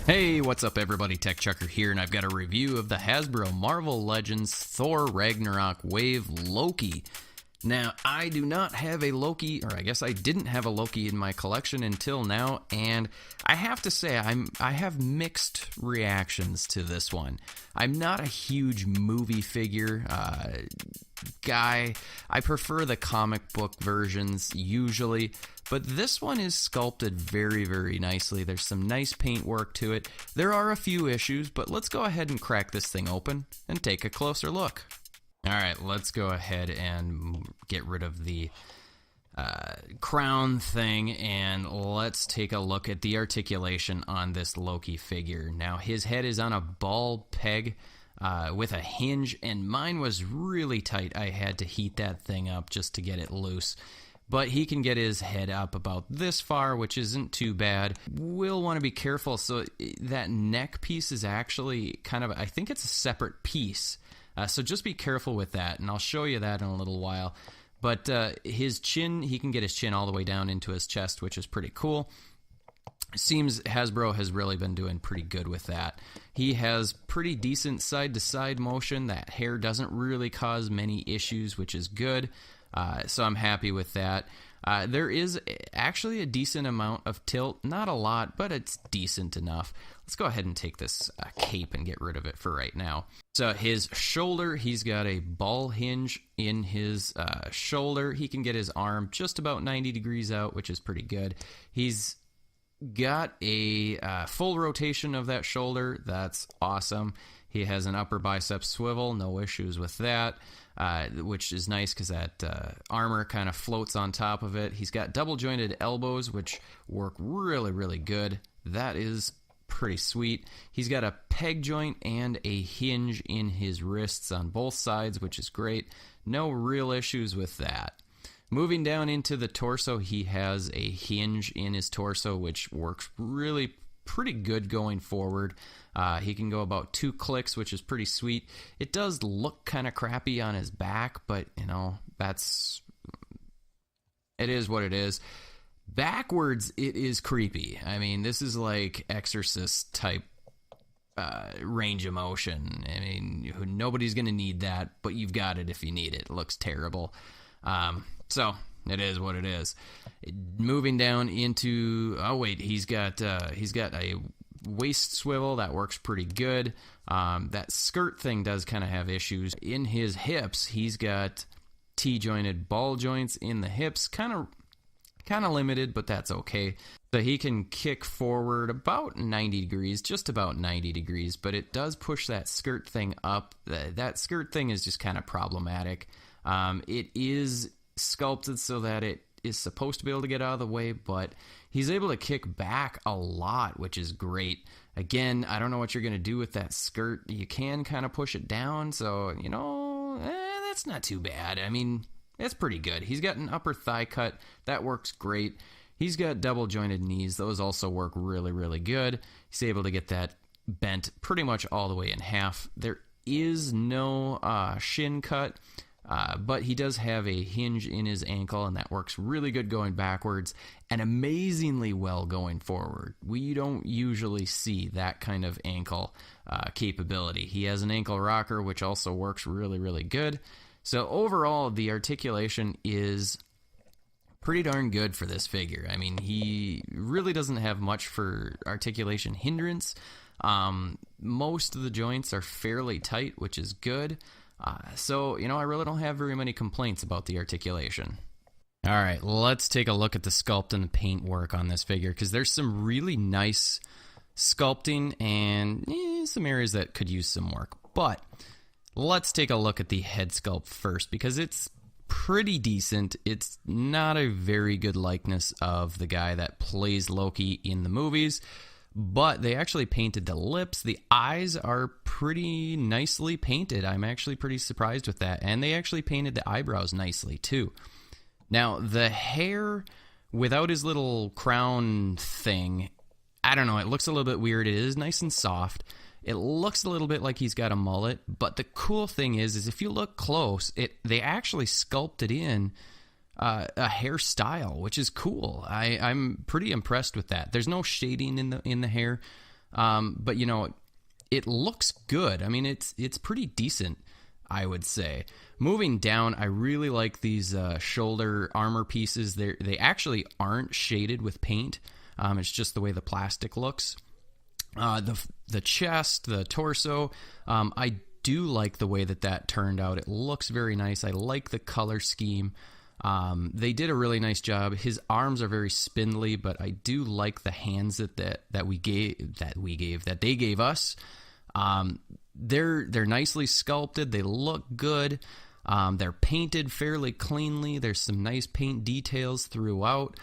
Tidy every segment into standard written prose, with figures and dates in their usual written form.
Hey, what's up everybody, Tech Chucker here, and I've got a review of the Hasbro Marvel Legends Thor Ragnarok Wave Loki. Now, I do not have a Loki, or I guess I didn't have a Loki in my collection until now, and I have to say I have mixed reactions to this one. I'm not a huge movie figure guy. I prefer the comic book versions usually, but this one is sculpted very, very nicely. There's some nice paint work to it. There are a few issues, but let's go ahead and crack this thing open and take a closer look. Alright, let's go ahead and get rid of the crown thing, and let's take a look at the articulation on this Loki figure. Now, his head is on a ball peg with a hinge, and mine was really tight. I had to heat that thing up just to get it loose. But he can get his head up about this far, which isn't too bad. We'll want to be careful. So that neck piece is actually kind of, I think it's a separate piece. So just be careful with that, and I'll show you that in a little while. But his chin, he can get his chin all the way down into his chest, which is pretty cool. Seems Hasbro has really been doing pretty good with that. He has pretty decent side-to-side motion. That hair doesn't really cause many issues, which is good. So I'm happy with that. There is actually a decent amount of tilt. Not a lot, but it's decent enough. Let's go ahead and take this cape and get rid of it for right now. So his shoulder, he's got a ball hinge in his shoulder. He can get his arm just about 90 degrees out, which is pretty good. He's got a full rotation of that shoulder. That's awesome. He has an upper bicep swivel. No issues with that. Which is nice because that armor kind of floats on top of it. He's got double jointed elbows, which work really, really good. That is pretty sweet. He's got a peg joint and a hinge in his wrists on both sides, which is great. No real issues with that. Moving down into the torso, he has a hinge in his torso, which works really pretty good going forward. He can go about 2 clicks, which is pretty sweet. It does look kind of crappy on his back, but, you know, it is what it is. Backwards, it is creepy. I mean, this is like Exorcist type range of motion. I mean, nobody's going to need that, but you've got it if you need it. It looks terrible. So it is what it is. Moving down into, oh wait, he's got a waist swivel that works pretty good. That skirt thing does kind of have issues. In his hips, he's got T-jointed ball joints in the hips, kind of limited, but that's okay. So he can kick forward about 90 degrees, just about 90 degrees, but it does push that skirt thing up. That skirt thing is just kind of problematic. It is sculpted so that it is supposed to be able to get out of the way, but he's able to kick back a lot, which is great. Again, I don't know what you're going to do with that skirt. You can kind of push it down, so, you know, that's not too bad. I mean, it's pretty good. He's got an upper thigh cut. That works great. He's got double jointed knees. Those also work really, really good. He's able to get that bent pretty much all the way in half. There is no shin cut. But he does have a hinge in his ankle, and that works really good going backwards and amazingly well going forward. We don't usually see that kind of ankle capability. He has an ankle rocker, which also works really, really good. So overall, the articulation is pretty darn good for this figure. I mean, he really doesn't have much for articulation hindrance. Most of the joints are fairly tight, which is good. So, you know, I really don't have very many complaints about the articulation. All right, let's take a look at the sculpt and the paint work on this figure, because there's some really nice sculpting and some areas that could use some work. But let's take a look at the head sculpt first, because it's pretty decent. It's not a very good likeness of the guy that plays Loki in the movies, but they actually painted the lips. The eyes are pretty nicely painted. I'm actually pretty surprised with that. And they actually painted the eyebrows nicely too. Now, the hair without his little crown thing, I don't know, it looks a little bit weird. It is nice and soft. It looks a little bit like he's got a mullet, but the cool thing is if you look close, they actually sculpted in a hairstyle, which is cool. I'm pretty impressed with that. There's no shading in the hair. But you know, it looks good. I mean, it's pretty decent, I would say. Moving down, I really like these shoulder armor pieces. They actually aren't shaded with paint. It's just the way the plastic looks. The chest, the torso, I do like the way that turned out. It looks very nice. I like the color scheme. They did a really nice job. His arms are very spindly, but I do like the hands that they gave us. They're nicely sculpted. They look good. They're painted fairly cleanly. There's some nice paint details throughout,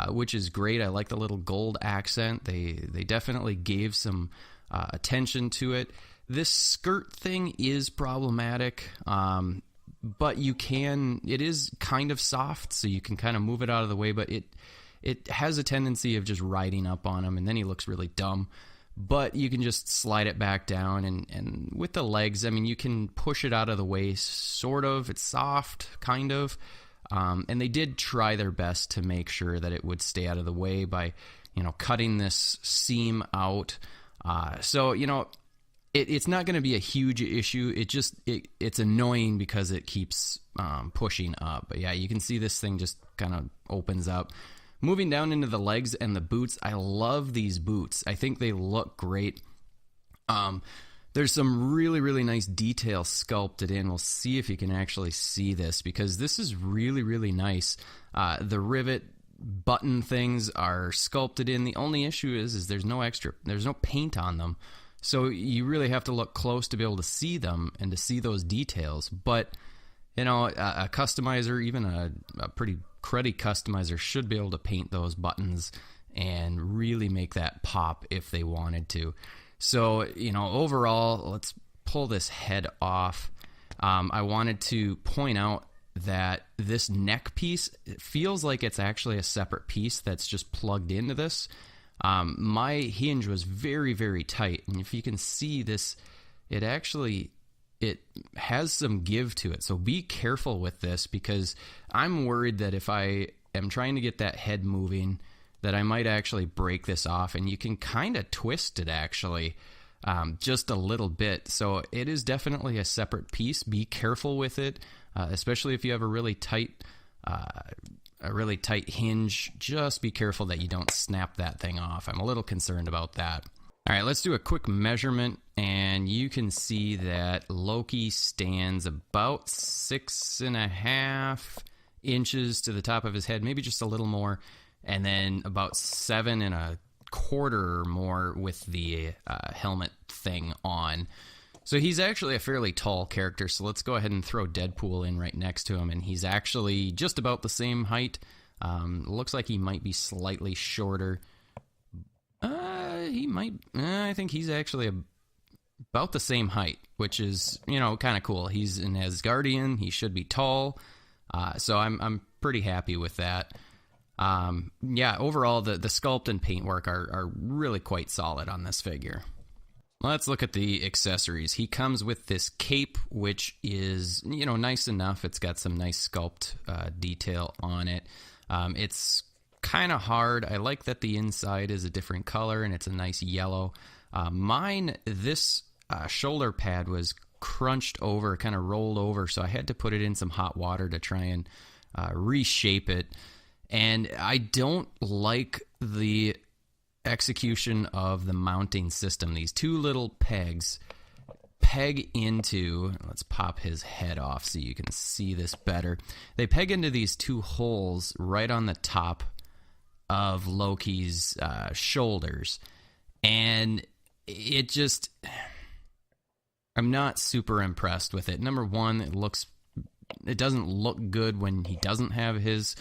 which is great. I like the little gold accent. They definitely gave some attention to it. This skirt thing is problematic, but it is kind of soft, so you can kind of move it out of the way, but it has a tendency of just riding up on him, and then he looks really dumb. But you can just slide it back down, and with the legs, I mean, you can push it out of the way, sort of. It's soft, kind of. And they did try their best to make sure that it would stay out of the way by, cutting this seam out. So, it's not going to be a huge issue. It's annoying because it keeps pushing up. But yeah, you can see this thing just kind of opens up. Moving down into the legs and the boots, I love these boots. I think they look great. There's some really, really nice detail sculpted in. We'll see if you can actually see this, because this is really, really nice. The rivet button things are sculpted in. The only issue is there's no paint on them. So you really have to look close to be able to see them and to see those details. But, a customizer, even a pretty cruddy customizer, should be able to paint those buttons and really make that pop if they wanted to. So, overall, let's pull this head off. I wanted to point out that this neck piece, it feels like it's actually a separate piece that's just plugged into this. My hinge was very, very tight, and if you can see this, it has some give to it. So be careful with this, because I'm worried that if I am trying to get that head moving, that I might actually break this off, and you can kind of twist it actually, just a little bit. So it is definitely a separate piece. Be careful with it, especially if you have a really tight hinge. Just be careful that you don't snap that thing off. I'm a little concerned about that. All right, let's do a quick measurement, and you can see that Loki stands about 6.5 inches to the top of his head, maybe just a little more, and then about 7.25 or more with the helmet thing on. So he's actually a fairly tall character, so let's go ahead and throw Deadpool in right next to him, and he's actually just about the same height. Looks like he might be slightly shorter. I think he's actually about the same height, which is, kind of cool. He's an Asgardian. He should be tall. So I'm pretty happy with that. Overall, the sculpt and paintwork are really quite solid on this figure. Let's look at the accessories. He comes with this cape, which is, nice enough. It's got some nice sculpt detail on it. It's kind of hard. I like that the inside is a different color and it's a nice yellow. This shoulder pad was crunched over, kind of rolled over, so I had to put it in some hot water to try and reshape it. And I don't like the execution of the mounting system. These two little pegs peg into, let's pop his head off so you can see this better. They peg into these two holes right on the top of Loki's shoulders, and I'm not super impressed with it. Number one, it doesn't look good when he doesn't have his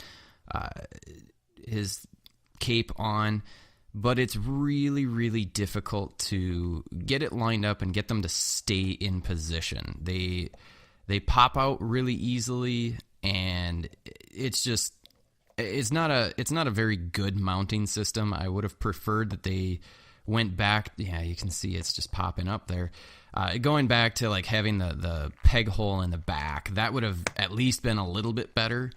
cape on, but it's really, really difficult to get it lined up and get them to stay in position. They pop out really easily, and it's not a very good mounting system. I would have preferred that they went back. Yeah, you can see it's just popping up there. Going back to like having the peg hole in the back, that would have at least been a little bit better.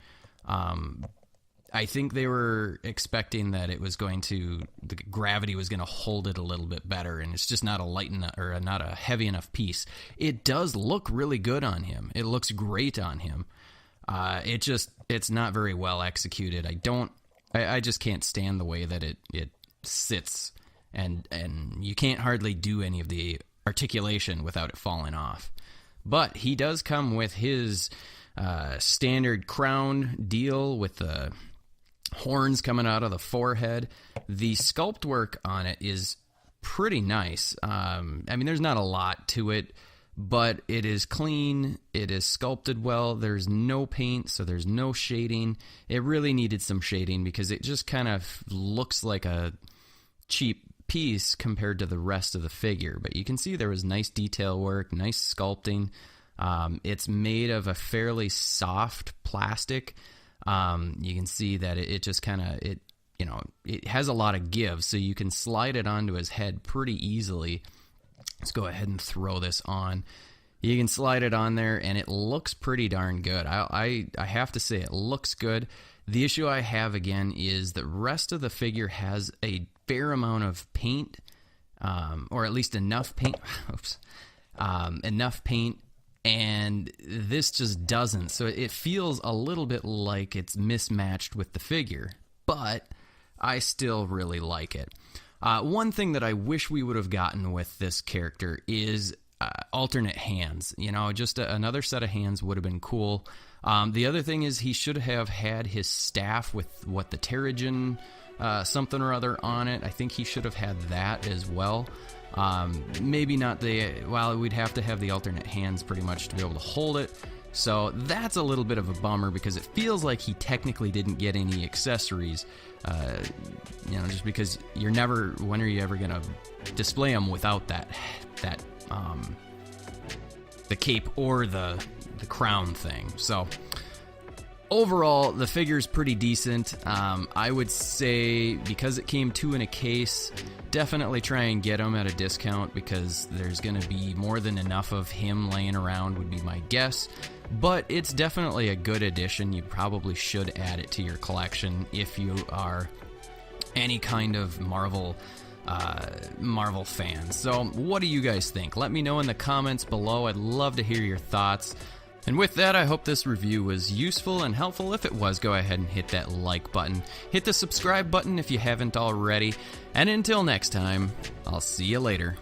I think they were expecting that the gravity was going to hold it a little bit better, and it's just not not a heavy enough piece. It does look really good on him. It looks great on him. It's not very well executed. I just can't stand the way that it sits, and you can't hardly do any of the articulation without it falling off. But he does come with his standard crown deal with the horns coming out of the forehead. The sculpt work on it is pretty nice. I mean, there's not a lot to it, but it is clean. It is sculpted well. There's no paint, so there's no shading. It really needed some shading because it just kind of looks like a cheap piece compared to the rest of the figure. But you can see there was nice detail work, nice sculpting. It's made of a fairly soft plastic. You can see that it just kind of, it has a lot of give, so you can slide it onto his head pretty easily. Let's go ahead and throw this on. You can slide it on there, and it looks pretty darn good. I have to say, it looks good. The issue I have, again, is the rest of the figure has a fair amount of paint, or at least enough paint. Enough paint. And this just doesn't. So it feels a little bit like it's mismatched with the figure, but I still really like it. One thing that I wish we would have gotten with this character is alternate hands. Just another set of hands would have been cool. The other thing is he should have had his staff with the Terrigen something or other on it. I think he should have had that as well. Maybe not we'd have to have the alternate hands pretty much to be able to hold it. So that's a little bit of a bummer because it feels like he technically didn't get any accessories. Just because when are you ever going to display them without that the cape or the crown thing. So overall, the figure's pretty decent. I would say because it came 2 in a case, definitely try and get them at a discount because there's going to be more than enough of him laying around would be my guess. But it's definitely a good addition. You probably should add it to your collection if you are any kind of Marvel fan. So what do you guys think? Let me know in the comments below. I'd love to hear your thoughts. And with that, I hope this review was useful and helpful. If it was, go ahead and hit that like button. Hit the subscribe button if you haven't already. And until next time, I'll see you later.